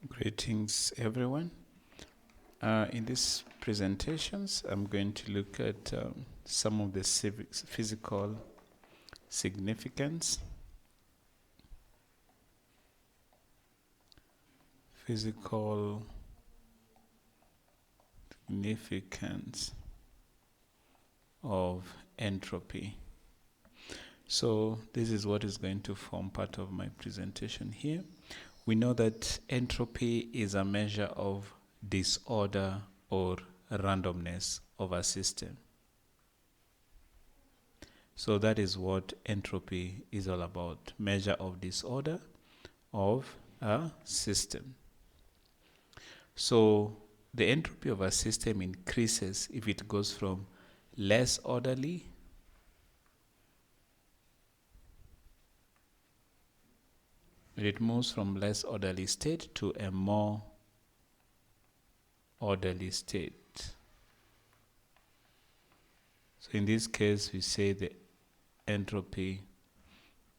Greetings, everyone. In these presentations, I'm going to look at some of the physical significance, physical significance of entropy. So this is what is going to form part of my presentation here. We know that entropy is a measure of disorder or randomness of a system. So that is what entropy is all about, measure of disorder of a system. So the entropy of a system increases if it goes from less orderly it moves from less orderly state to a more orderly state. So in this case, we say the entropy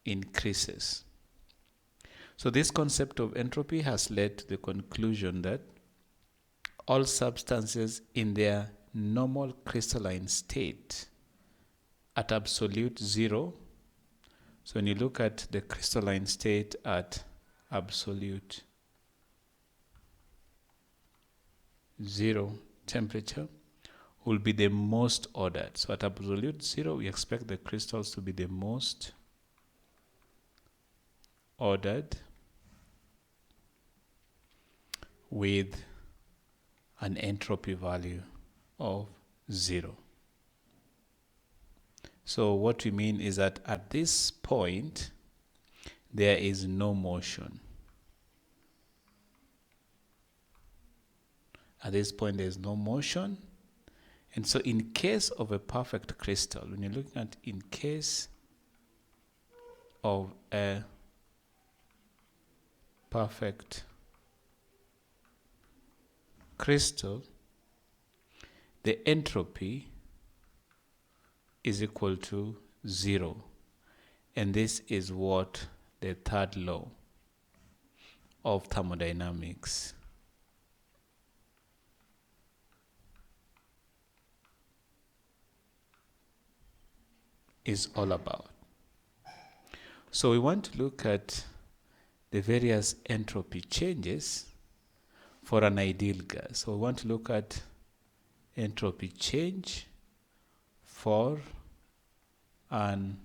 increases. So this concept of entropy has led to the conclusion that all substances in their normal crystalline state at absolute zero. So when you look at the crystalline state at absolute zero temperature will be the most ordered. So at absolute zero, we expect the crystals to be the most ordered with an entropy value of 0. So what we mean is that at this point, there is no motion. At this point, there is no motion. And so in case of a perfect crystal, when you're looking at in case of a perfect crystal, the entropy is equal to 0. And this is what the third law of thermodynamics is all about. So we want to look at the various entropy changes for an ideal gas. So we want to look at entropy change for an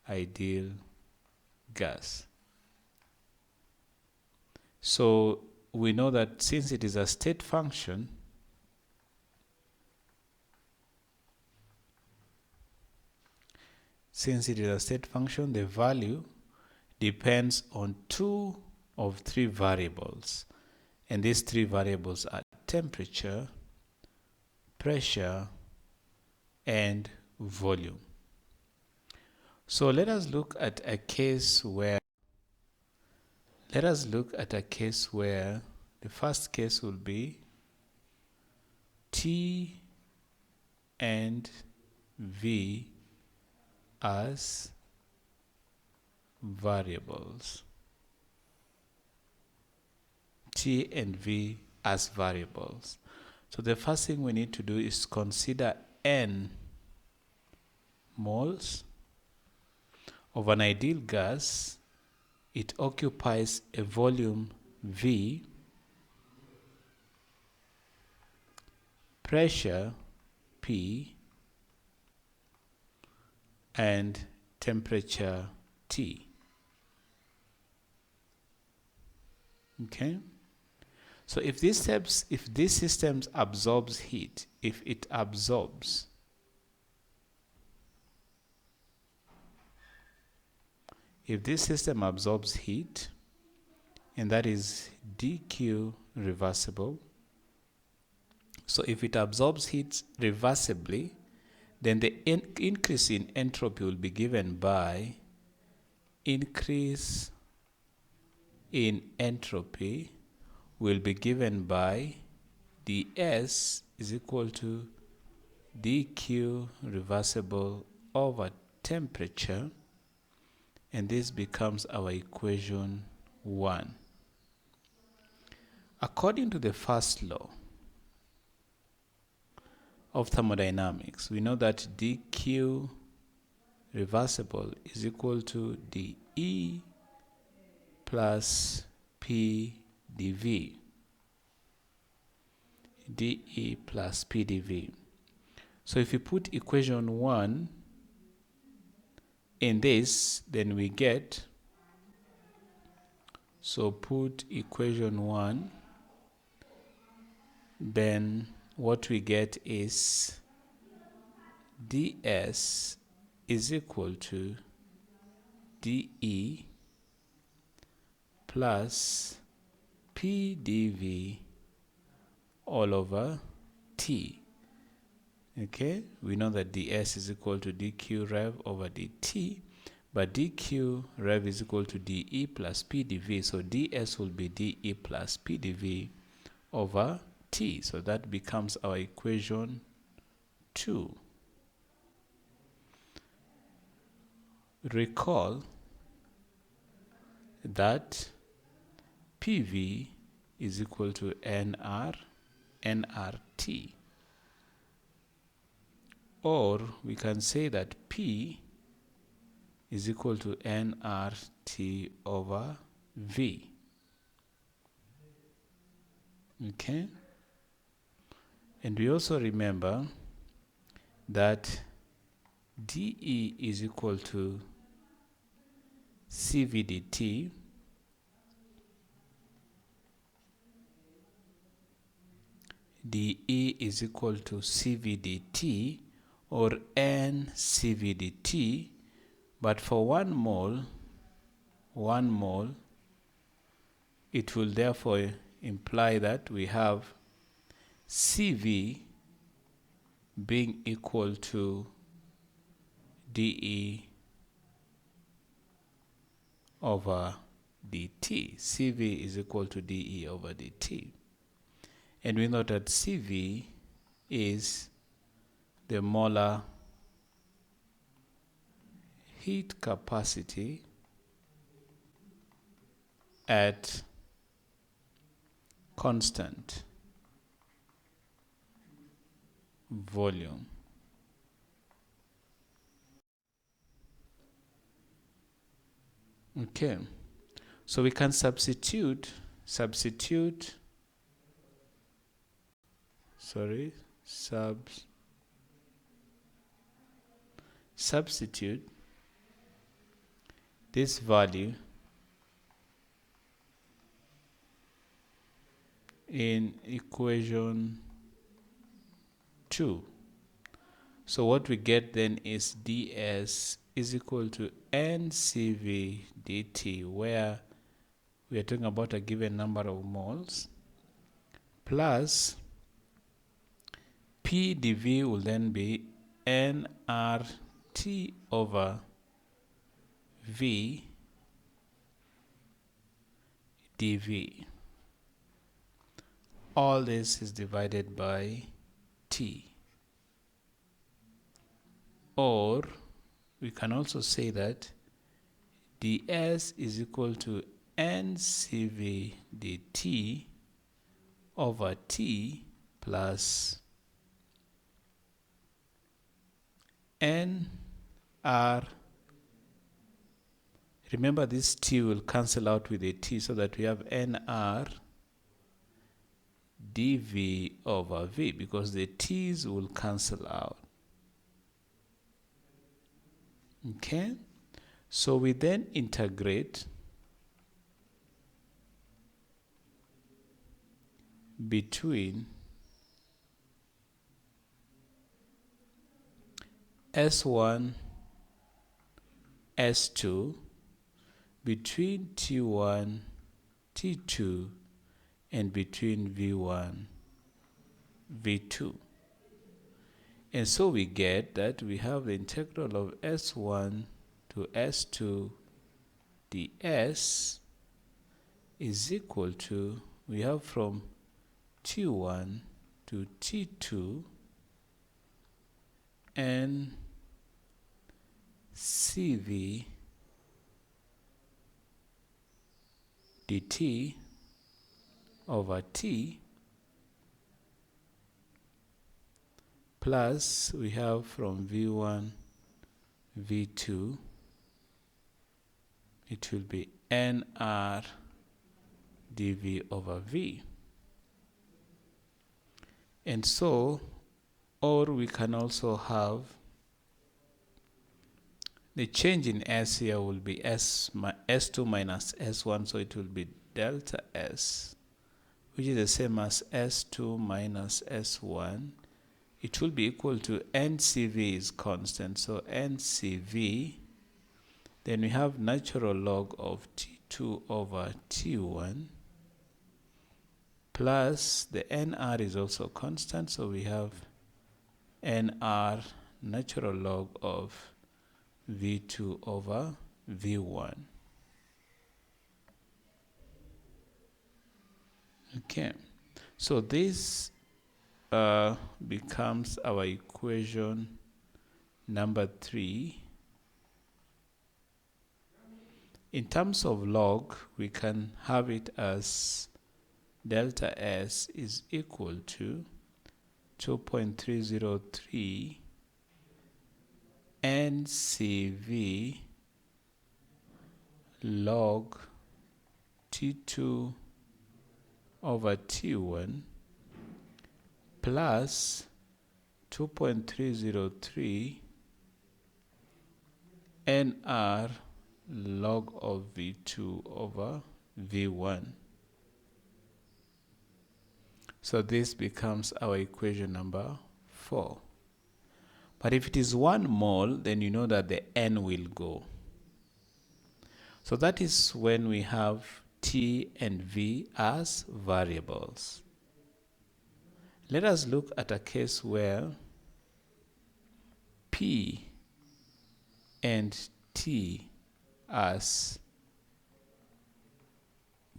ideal gas. So we know that since it is a state function, the value depends on 2 of 3 variables. And these 3 variables are temperature, pressure, and volume. So let us look at a case where the first case will be T and V as variables. T and V as variables. So the first thing we need to do is consider N moles of an ideal gas. It occupies a volume V, pressure P, and temperature T. Okay? So if these systems absorbs heat, if this system absorbs heat, and that is dq reversible. So if it absorbs heat reversibly, then the increase in entropy will be given by increase in entropy will be given by ds is equal to dq reversible over temperature, and this becomes our equation 1. According to the first law of thermodynamics, we know that dq reversible is equal to dE plus P dV. dE plus P dV. So if you put equation 1 in this, then we get, so put equation 1, then what we get is ds is equal to dE plus P dV all over T. Okay, we know that ds is equal to dq rev over dt, but dq rev is equal to dE plus P dV, so ds will be dE plus P dV over T. So that becomes our equation 2. Recall that PV is equal to nRT. Or we can say that P is equal to nRT over V. Okay? And we also remember that dE is equal to CV dt, dE is equal to CV dt or N CV dt, but for 1 mole, it will therefore imply that we have CV being equal to dE over dt. CV is equal to dE over dt. And we know that CV is the molar heat capacity at constant volume. Okay, so we can substitute this value in equation 2. So what we get then is ds is equal to ncv dt, where we are talking about a given number of moles, plus P dV will then be nRT over V dV. All this is divided by T. Or we can also say that ds is equal to ncv dt over T plus nr. Remember, this T will cancel out with a T, so that we have nr dV over V, because the T's will cancel out. Okay, so we then integrate between S1, S2, between T1, T2, and between V1, V2. And so we get that we have the integral of S1 to S2 ds is equal to, we have from T1 to T2 and CV dt over t plus we have from v1, v2, it will be nr dv over v. And so, or we can also have the change in s here will be s2 minus s1, so it will be delta s, which is the same as s2 minus s1. It will be equal to ncv is constant, so ncv, then we have natural log of t2 over t1 plus the nr is also constant, so we have nr natural log of v2 over v1. Okay, so this becomes our equation number 3. In terms of log, we can have it as delta S is equal to 2.303 NCV log T2 over T1 plus 2.303 NR log of V2 over V1. So this becomes our equation number 4. But if it is 1 mole, then you know that the N will go. So that is when we have T and V as variables. Let us look at a case where P and T as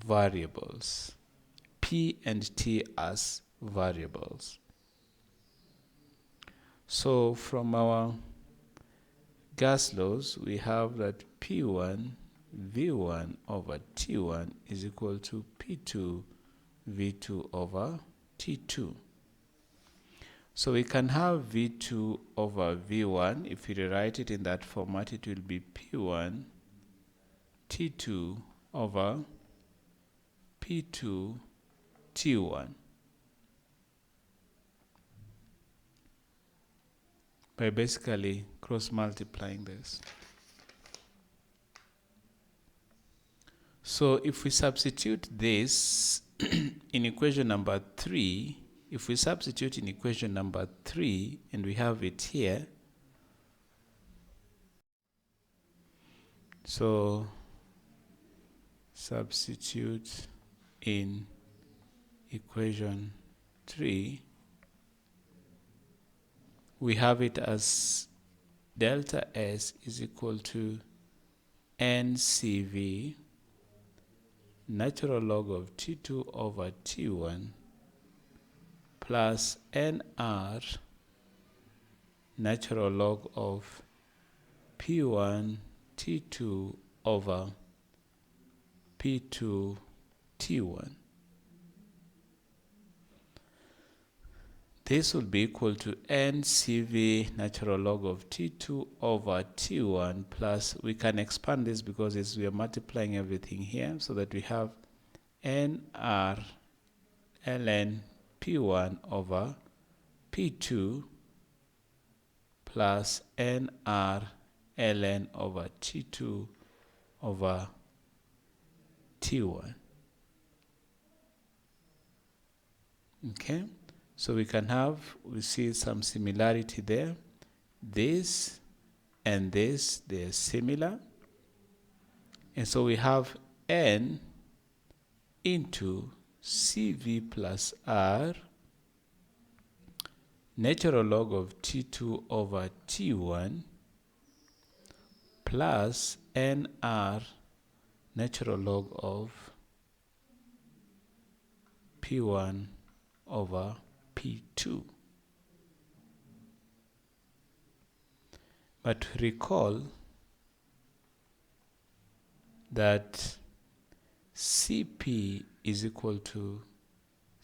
variables. P and T as variables. So from our gas laws, we have that P1 V1 over T1 is equal to P2 V2 over T2. So we can have V2 over V1. If we rewrite it in that format, it will be P1 T2 over P2 T1 by basically cross multiplying this. So if we substitute this in equation number 3, if we substitute in equation number 3 and we have it here, so substitute in equation 3, we have it as delta S is equal to NCV natural log of T2 over T1 plus NR natural log of P1 T2 over P2 T1. This will be equal to NCV natural log of T2 over T1 plus, we can expand this because we are multiplying everything here, so that we have NR ln P1 over P2 plus NR ln over T2 over T1. Okay, so we see some similarity there. This and this, they're similar. And so we have N into CV plus R natural log of T2 over T1 plus NR natural log of P1 over P2. But recall that CP is equal to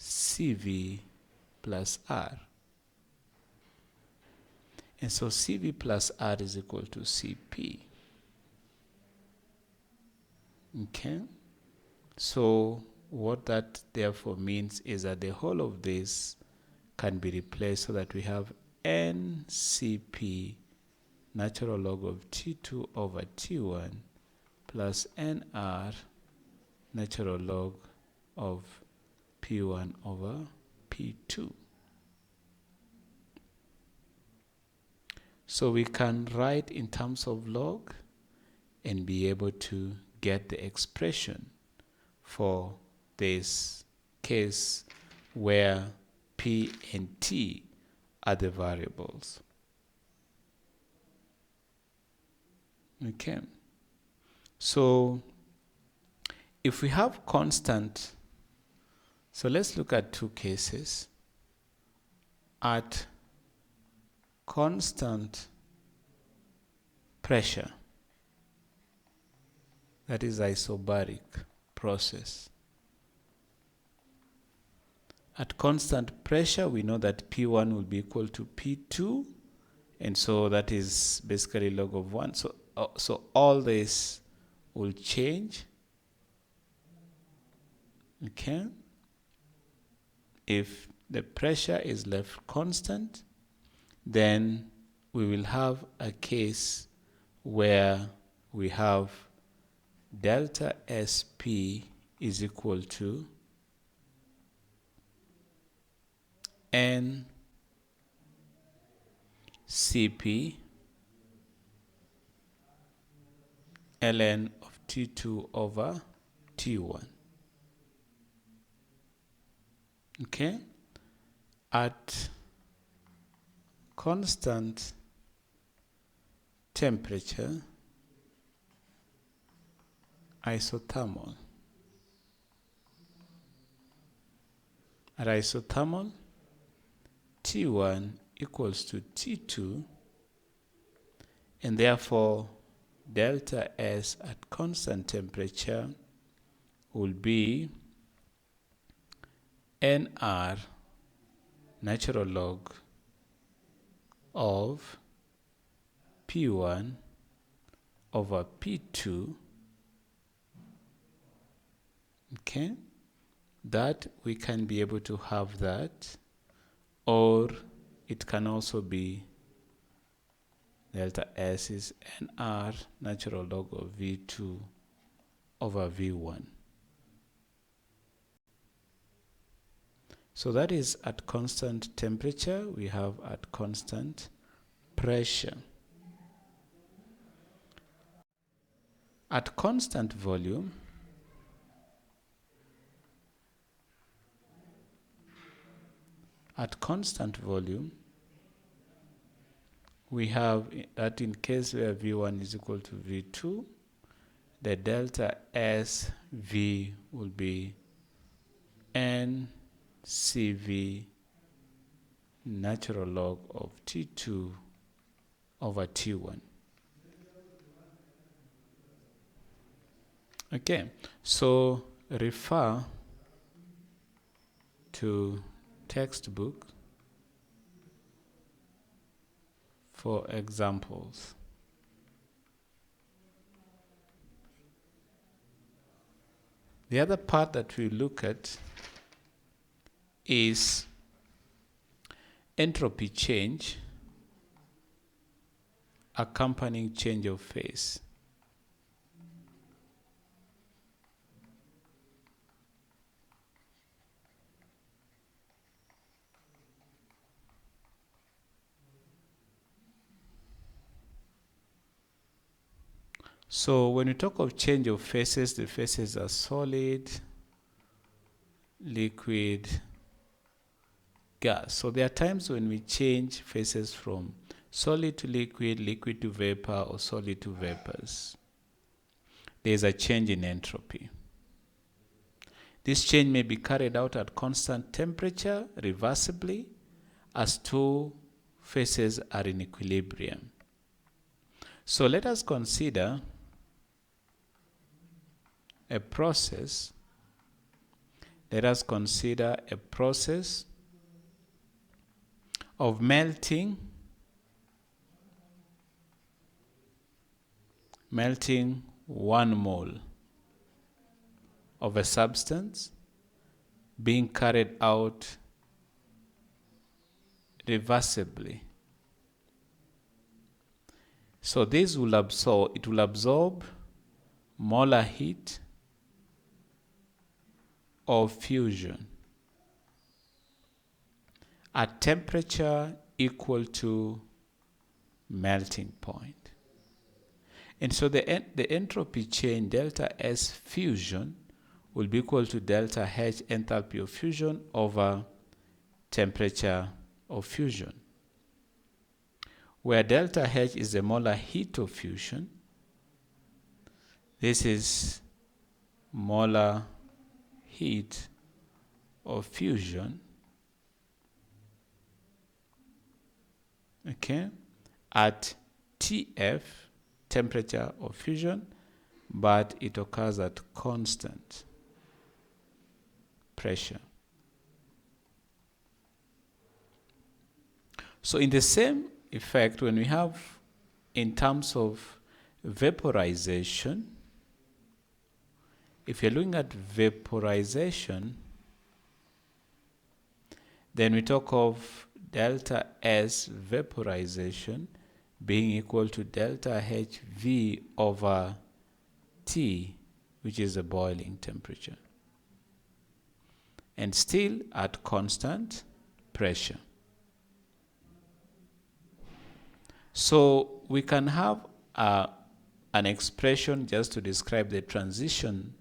CV plus R. And so CV plus R is equal to CP. Okay? So what that therefore means is that the whole of this can be replaced so that we have NCP natural log of T2 over T1 plus NR natural log of P1 over P2. So we can write in terms of log and be able to get the expression for this case where P and T are the variables. Okay. So if we have constant, so let's look at two cases. At constant pressure, that is isobaric process. At constant pressure, we know that P1 will be equal to P2, and so that is basically log of 1. So all this will change. Okay? If the pressure is left constant, then we will have a case where we have delta SP is equal to N CP ln of T2 over T1. Okay? At constant temperature, isothermal. At isothermal, T1 equals to T2, and therefore delta S at constant temperature will be NR natural log of P1 over P2. Okay? That we can be able to have that, or it can also be delta S is NR natural log of V2 over V1. So that is at constant temperature. We have at constant pressure. At constant volume, we have that in case where V1 is equal to V2, the delta SV will be NCV natural log of T2 over T1. Okay, so refer to textbook for examples. The other part that we look at is entropy change accompanying change of phase. So when we talk of change of phases, the phases are solid, liquid, gas. So there are times when we change phases from solid to liquid, liquid to vapor, or solid to vapors. There is a change in entropy. This change may be carried out at constant temperature reversibly as two phases are in equilibrium. So let us consider a process let us consider a process of melting 1 mole of a substance being carried out reversibly. So this will absorb molar heat of fusion at temperature equal to melting point. And so the entropy change delta S fusion will be equal to delta H enthalpy of fusion over temperature of fusion, where delta H is the molar heat of fusion. This is molar heat of fusion, okay, at TF, temperature of fusion, but it occurs at constant pressure. So in the same effect, when we have in terms of vaporization, if you're looking at vaporization, then we talk of delta S vaporization being equal to delta HV over T, which is the boiling temperature, and still at constant pressure. So we can have an expression just to describe the transition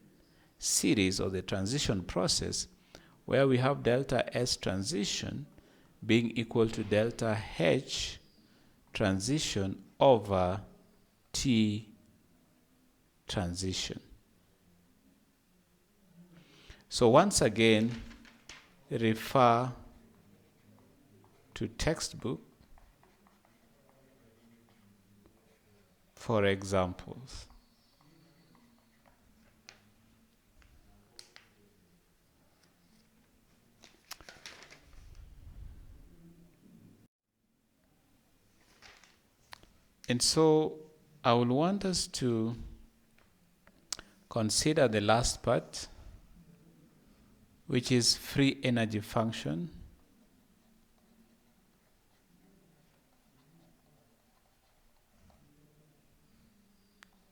series or the transition process, where we have delta S transition being equal to delta H transition over T transition. So once again, refer to textbook for examples. And so I will want us to consider the last part, which is free energy function.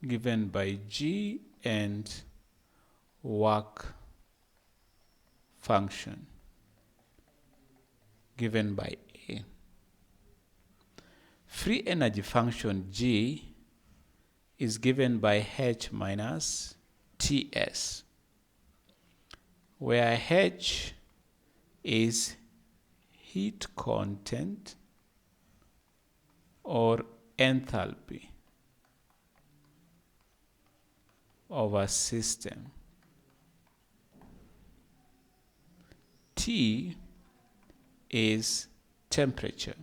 Given by G and work function given by A. Free energy function G is given by H minus Ts, where H is heat content or enthalpy of a system. T is temperature.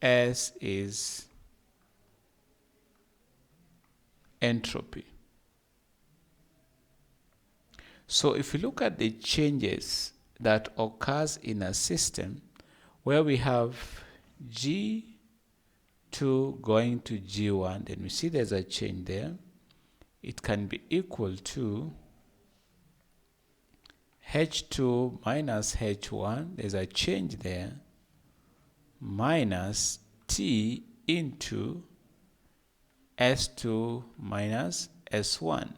S is entropy. So if we look at the changes that occurs in a system where we have G2 going to G1, then we see there's a change there. It can be equal to H2 minus H1, there's a change there, minus T into S2 minus S1.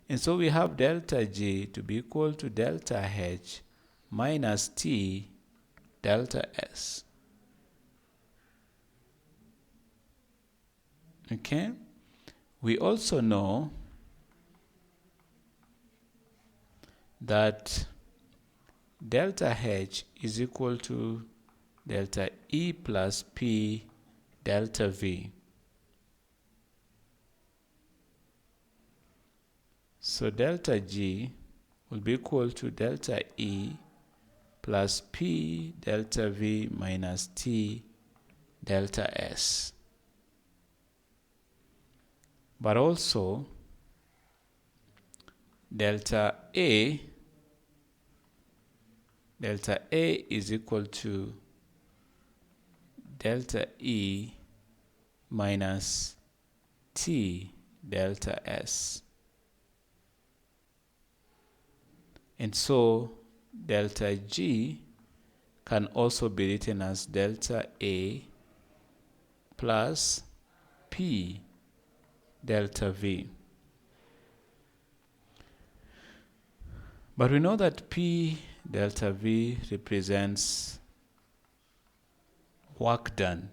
And so we have delta G to be equal to delta H minus T delta S. Okay? We also know that delta H is equal to delta E plus P delta V. So delta G will be equal to delta E plus P delta V minus T delta S. But also, delta A is equal to delta E minus T delta S. And so delta G can also be written as delta A plus P delta V. But we know that P delta V represents work done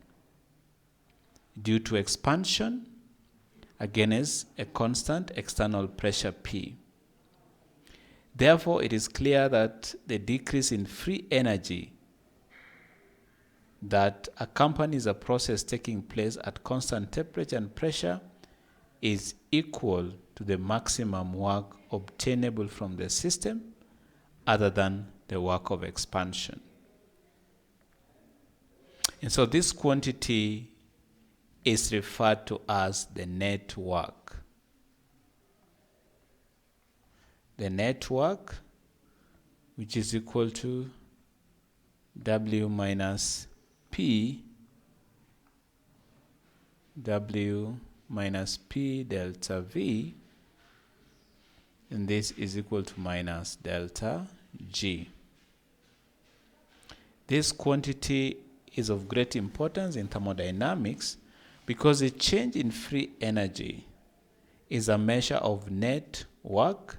due to expansion against a constant external pressure P. Therefore, it is clear that the decrease in free energy that accompanies a process taking place at constant temperature and pressure is equal to the maximum work obtainable from the system other than the work of expansion. And so this quantity is referred to as the net work. The net work, which is equal to W minus P, W minus P delta V, and this is equal to minus delta G. This quantity is of great importance in thermodynamics because the change in free energy is a measure of net work,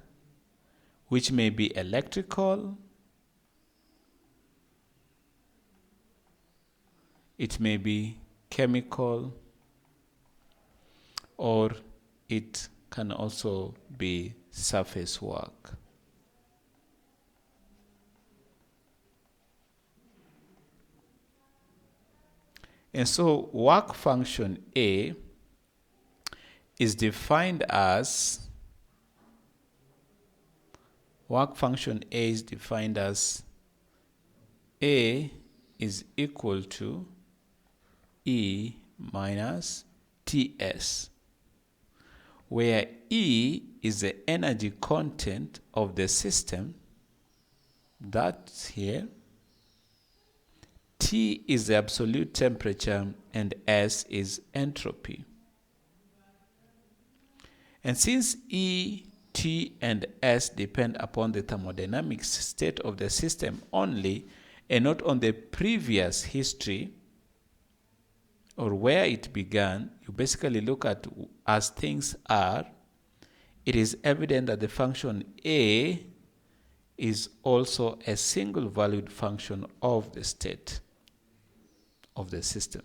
which may be electrical, it may be chemical, or it can also be surface work. And so work function A is defined as A is equal to E minus Ts, where E is the energy content of the system, that's here, T is the absolute temperature, and S is entropy. And since E, T, and S depend upon the thermodynamic state of the system only, and not on the previous history or where it began, you basically look at as things are, it is evident that the function A is also a single valued function of the state of the system.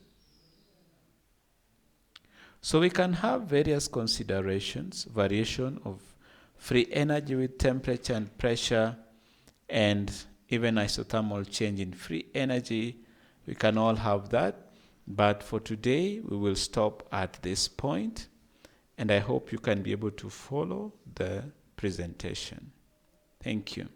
So we can have various considerations, variation of free energy with temperature and pressure, and even isothermal change in free energy. We can all have that. But for today, we will stop at this point, and I hope you can be able to follow the presentation. Thank you.